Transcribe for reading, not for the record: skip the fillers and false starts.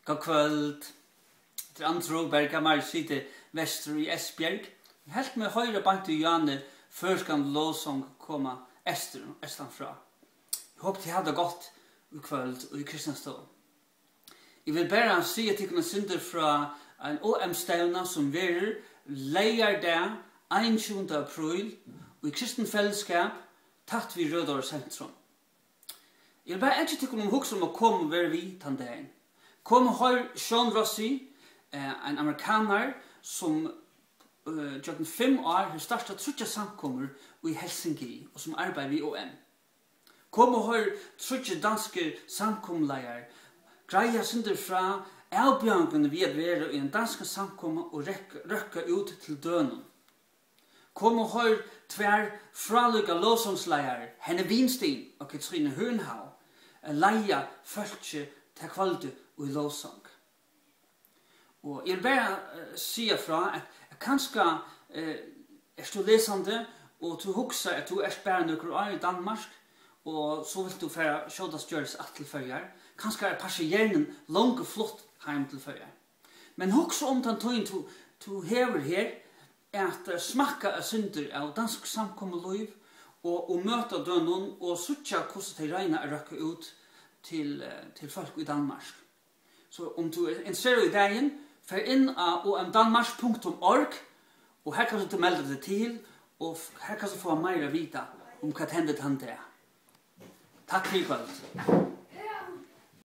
God kvöld. Det er Andro Bergamar sitter vester i Esbjerg. Helt med høyre bant i Janne førskan låsong koma Estland fra. Jeg håper de hadde godt i kvöld og i kristnestål. Jeg vil bare si at jeg kunne synder fra en OM-stævna som verer leier det 21. april og i kristen fellesskap tatt vi Rødår sentrum. Jeg vil bare ikke til å huske om å komme og være vidt den dagen. Kom og hør Sean Rossi, en amerikaner som gjør 5 år har startet trutja samkommer i Helsinki og som arbeider i OM. Kom og hør trutja danske samkomleier, greia synder fra avbjørngene vi være i en danske samkommer og røkka ut til dønen. Kom og hør tver fralykka låsomsleier, Henne Winstein og Katrine Hønhav, leia følge til kvalde og i låsong. Og jeg vil bare si fra at kanskje er du lesende og du husker at du er bare noen år i Danmark og så vil du få kjødast gjøres at til førjer. Kanskje er passageren langt flott hjem til førjer. Men husker om den tøyen du hever her er at smakka av synder av dansk samkommeløyv og møte dønnen og sutja hvordan de regner å røkke ut til folk i Danmark. Så om du er interessert i dagen, fer inn av omdanmarsk.org og her kan du melde deg til og her kan du få mer å vite om hva hendet han der. Takk for i kveld.